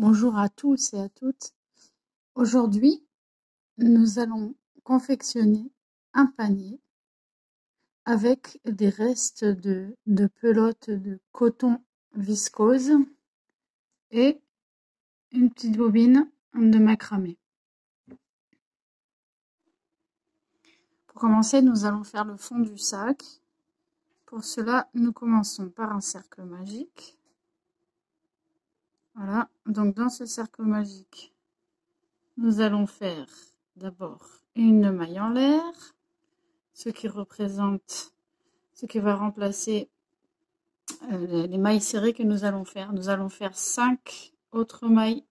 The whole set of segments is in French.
Bonjour à tous et à toutes. Aujourd'hui, nous allons confectionner un panier avec des restes de pelote de coton viscose et une petite bobine de macramé. Pour commencer, nous allons faire le fond du sac. Pour cela, nous commençons par un cercle magique. Voilà, donc dans ce cercle magique, nous allons faire d'abord une maille en l'air, ce qui va remplacer les mailles serrées que nous allons faire. Nous allons faire 5 autres mailles,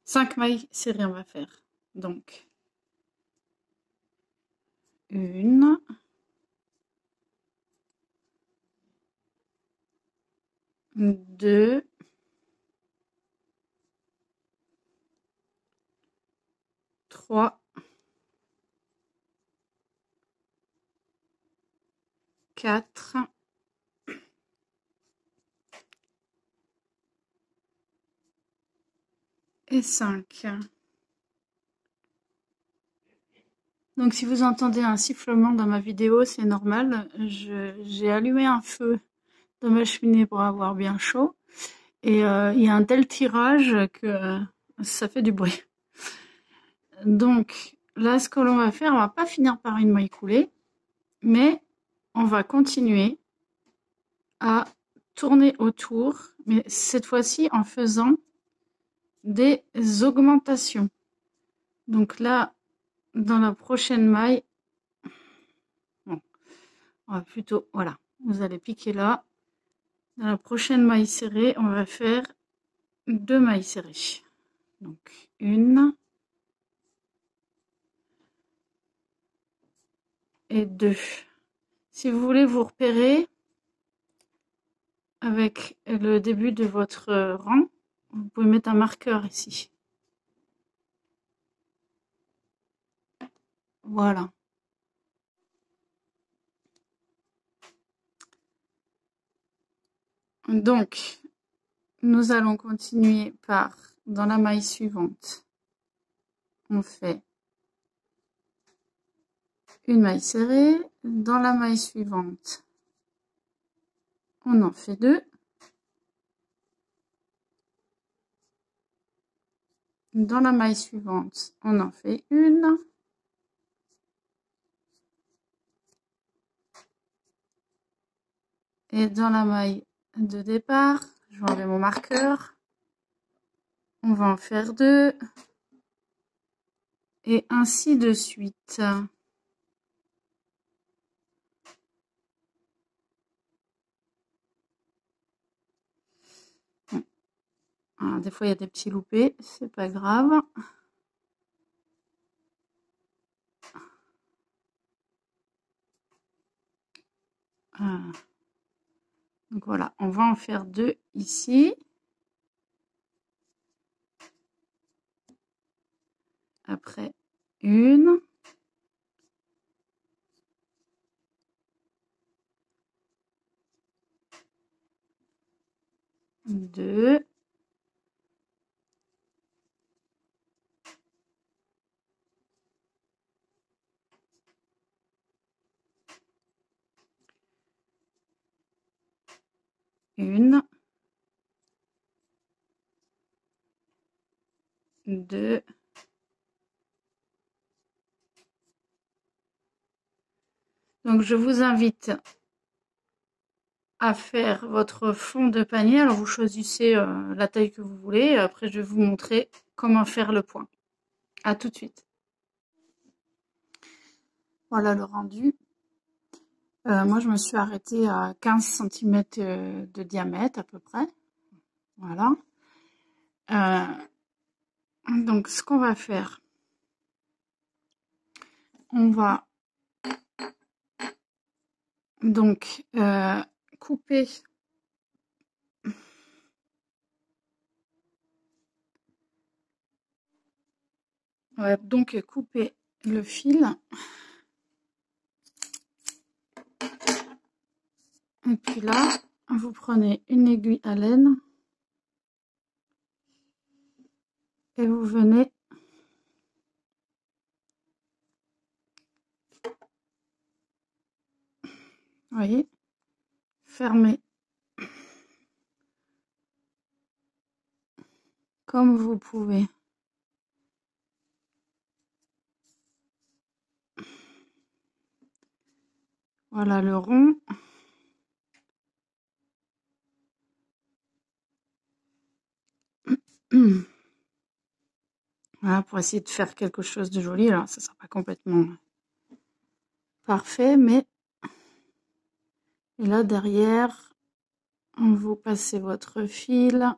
5 mailles serrées on va faire. Donc, 1, 2, 3, 4, et 5. Donc si vous entendez un sifflement dans ma vidéo, c'est normal. J'ai allumé un feu dans ma cheminée pour avoir bien chaud. Et il y a un tel tirage que ça fait du bruit. Donc là, ce que l'on va faire, on va pas finir par une maille coulée, mais on va continuer à tourner autour, mais cette fois-ci en faisant des augmentations. Donc là, dans la prochaine maille, bon, on va plutôt, voilà, vous allez piquer là. Dans la prochaine maille serrée, on va faire 2 mailles serrées. Donc 1 et 2. Si vous voulez vous repérer avec le début de votre rang, vous pouvez mettre un marqueur ici. Voilà. Donc, nous allons continuer par, dans la maille suivante, on fait une maille serrée. Dans la maille suivante, on en fait 2. Dans la maille suivante, on en fait 1. Et dans la maille de départ, je vais enlever mon marqueur. On va en faire 2. Et ainsi de suite. Alors, des fois, il y a des petits loupés, c'est pas grave. Donc voilà, on va en faire 2 ici. Après, 1. 2. 1. 2. Donc je vous invite à faire votre fond de panier. Alors vous choisissez la taille que vous voulez. Et après je vais vous montrer comment faire le point. À tout de suite. Voilà le rendu. Moi je me suis arrêtée à 15 cm de diamètre à peu près. Voilà. Donc ce qu'on va faire, on va donc couper le fil. Et puis là, vous prenez une aiguille à laine. et vous venez voyez, fermer comme vous pouvez. Voilà le rond. Voilà, pour essayer de faire quelque chose de joli. Alors, ça sera pas complètement parfait, mais... Et là, derrière, vous passez votre fil.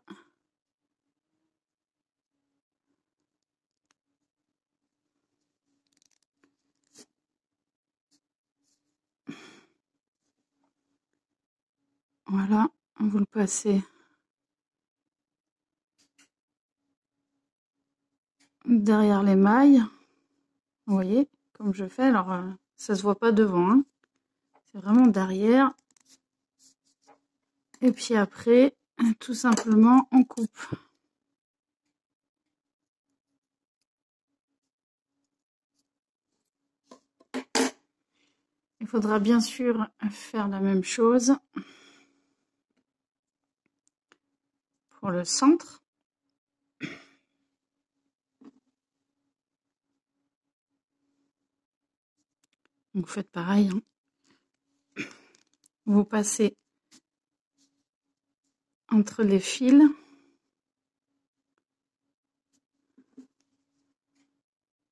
Voilà, vous le passez derrière les mailles. Vous voyez, comme je fais. Alors, ça se voit pas devant, hein. C'est vraiment derrière. Et puis après, tout simplement, on coupe. Il faudra bien sûr faire la même chose pour le centre. Donc, vous faites pareil, hein. Vous passez entre les fils.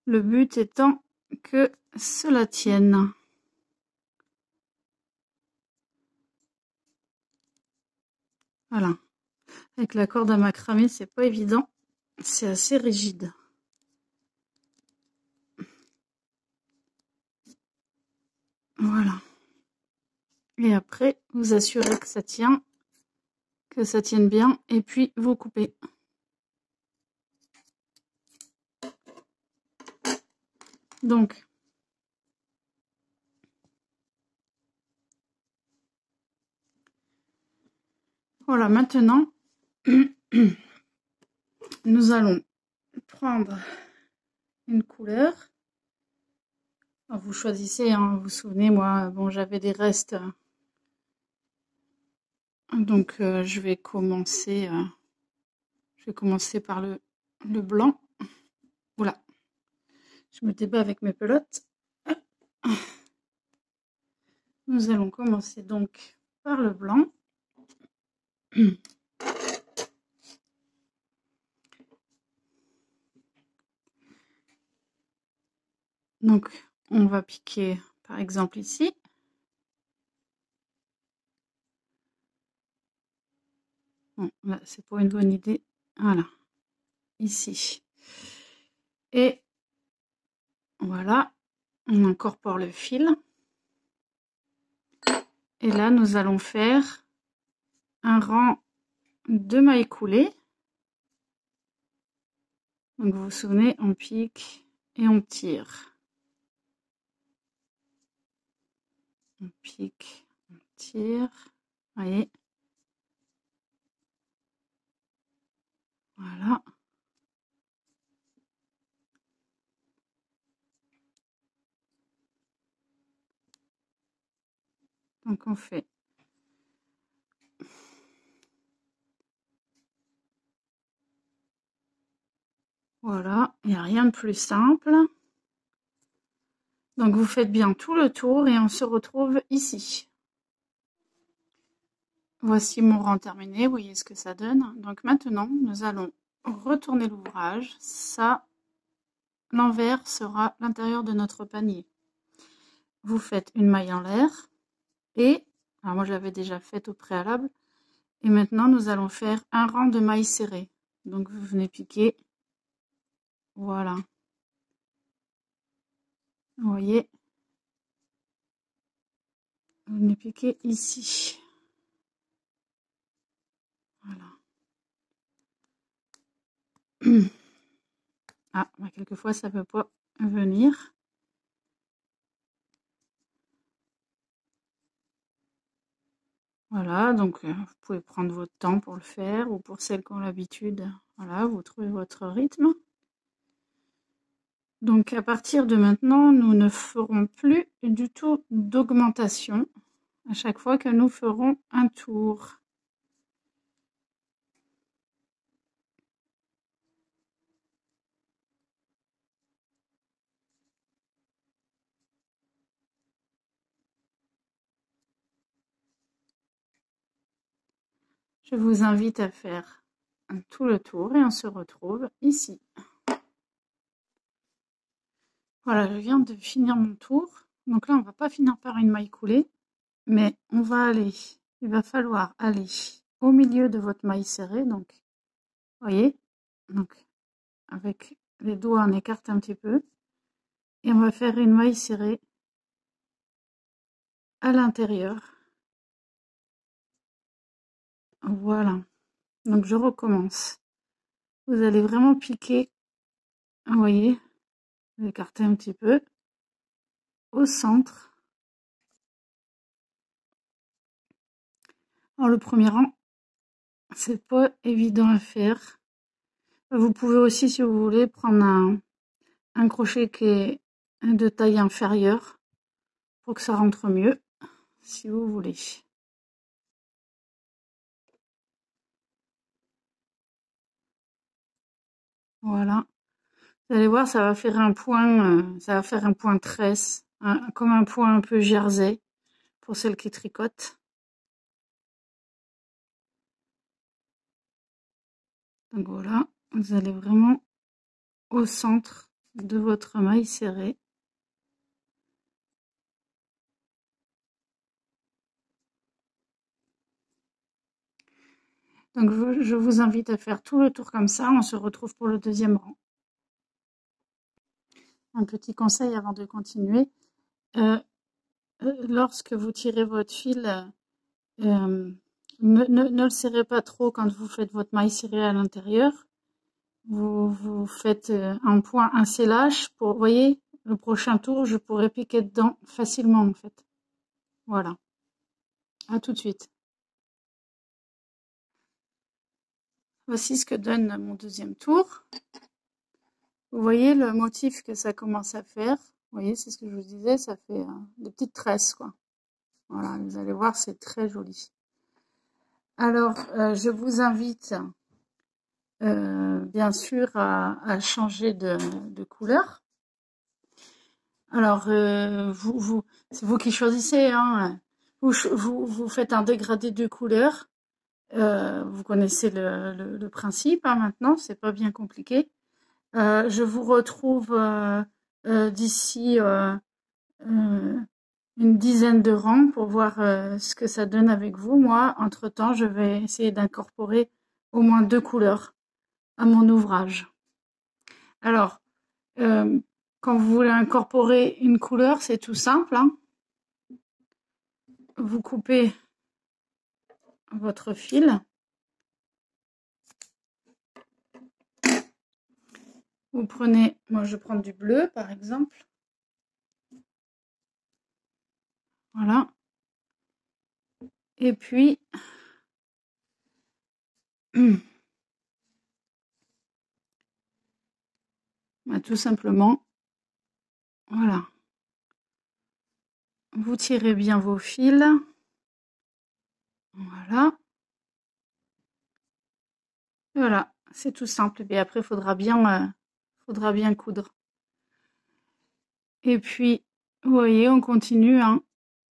Le but étant que cela tienne. Voilà. Avec la corde à macramé, c'est pas évident. C'est assez rigide. Voilà. Et après, vous assurez que ça tient, que ça tienne bien, et puis vous coupez. Donc, voilà, maintenant, nous allons prendre une couleur. Alors, vous choisissez, hein, vous vous souvenez, moi, bon, j'avais des restes. Donc, je vais commencer par le blanc. Voilà. Je me débat avec mes pelotes. Nous allons commencer donc par le blanc. Donc, on va piquer, par exemple, ici. Bon, là, c'est pas une bonne idée. Voilà. Ici. Et voilà. On incorpore le fil. Et là, nous allons faire un rang de mailles coulées. Donc, vous vous souvenez, on pique et on tire. On pique, on tire. Vous voyez. Voilà. Donc, on fait voilà, il n'y a rien de plus simple. Donc, vous faites bien tout le tour et on se retrouve ici. Voici mon rang terminé, vous voyez ce que ça donne. Donc maintenant, nous allons retourner l'ouvrage. Ça, l'envers sera l'intérieur de notre panier. Vous faites une maille en l'air et, alors moi je l'avais déjà faite au préalable, et maintenant nous allons faire un rang de mailles serrées. Donc vous venez piquer, voilà. Vous voyez, vous venez piquer ici. Voilà. Ah, bah, quelquefois ça ne peut pas venir. Voilà, donc vous pouvez prendre votre temps pour le faire, ou pour celles qui ont l'habitude, Voilà, vous trouvez votre rythme. Donc à partir de maintenant, nous ne ferons plus du tout d'augmentation à chaque fois que nous ferons un tour. Je vous invite à faire tout le tour et on se retrouve ici. Voilà, je viens de finir mon tour. Donc là, on va pas finir par une maille coulée, mais on va aller, il va falloir aller au milieu de votre maille serrée. Donc, vous voyez, donc avec les doigts, on écarte un petit peu et on va faire une maille serrée à l'intérieur. Voilà. Donc je recommence. Vous allez vraiment piquer, vous voyez, vous écartez un petit peu au centre. Alors le premier rang, c'est pas évident à faire. Vous pouvez aussi, si vous voulez, prendre un crochet qui est de taille inférieure pour que ça rentre mieux, si vous voulez. Voilà. Vous allez voir, ça va faire un point tresse, comme un point un peu jersey pour celles qui tricotent. Donc voilà, vous allez vraiment au centre de votre maille serrée. Donc je vous invite à faire tout le tour comme ça. On se retrouve pour le deuxième rang. Un petit conseil avant de continuer. Lorsque vous tirez votre fil, ne le serrez pas trop quand vous faites votre maille serrée à l'intérieur. Vous faites un point assez lâche pour, vous voyez, le prochain tour, je pourrais piquer dedans facilement en fait. Voilà. À tout de suite. Voici ce que donne mon deuxième tour. Vous voyez le motif que ça commence à faire. Vous voyez, c'est ce que je vous disais, ça fait des petites tresses, quoi. Voilà, vous allez voir, c'est très joli. Alors, je vous invite, bien sûr, à changer de couleur. Alors, c'est vous qui choisissez, hein. Vous faites un dégradé de couleurs. Vous connaissez le principe, hein, maintenant, c'est pas bien compliqué. Je vous retrouve d'ici une dizaine de rangs pour voir ce que ça donne avec vous. Moi, entre-temps, je vais essayer d'incorporer au moins 2 couleurs à mon ouvrage. Alors, quand vous voulez incorporer une couleur, c'est tout simple, hein. Vous coupez votre fil. Vous prenez, moi je prends du bleu par exemple. Voilà. Et puis, bah, tout simplement, voilà. Vous tirez bien vos fils. Voilà. Voilà, c'est tout simple. Et après, il faudra bien coudre. Et puis, vous voyez, on continue hein,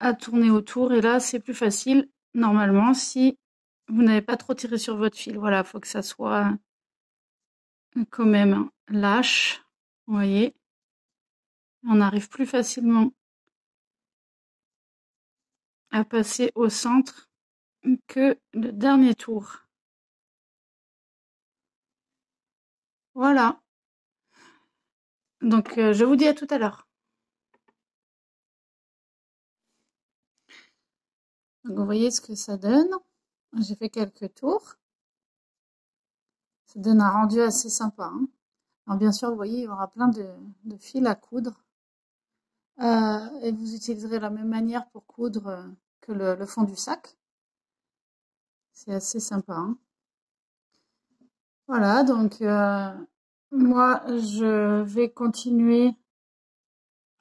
à tourner autour. Et là, c'est plus facile, normalement, si vous n'avez pas trop tiré sur votre fil. Voilà, il faut que ça soit quand même lâche. Vous voyez, on arrive plus facilement à passer au centre que le dernier tour. Voilà. Donc, je vous dis à tout à l'heure. Donc, vous voyez ce que ça donne. J'ai fait quelques tours. Ça donne un rendu assez sympa. Hein. Alors, bien sûr, vous voyez, il y aura plein de fils à coudre. Et vous utiliserez la même manière pour coudre que le fond du sac. C'est assez sympa. Hein. Voilà, donc moi, je vais continuer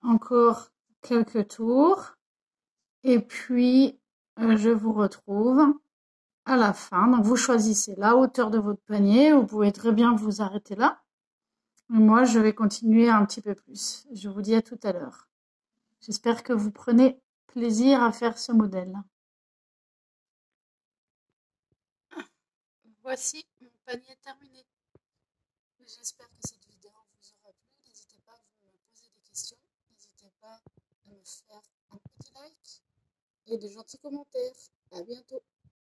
encore quelques tours et puis je vous retrouve à la fin. Donc vous choisissez la hauteur de votre panier, vous pouvez très bien vous arrêter là. Et moi, je vais continuer un petit peu plus. Je vous dis à tout à l'heure. J'espère que vous prenez plaisir à faire ce modèle. Voici mon panier terminé. J'espère que cette vidéo vous aura plu. N'hésitez pas à me poser des questions. N'hésitez pas à me faire un petit like et de gentils commentaires. À bientôt.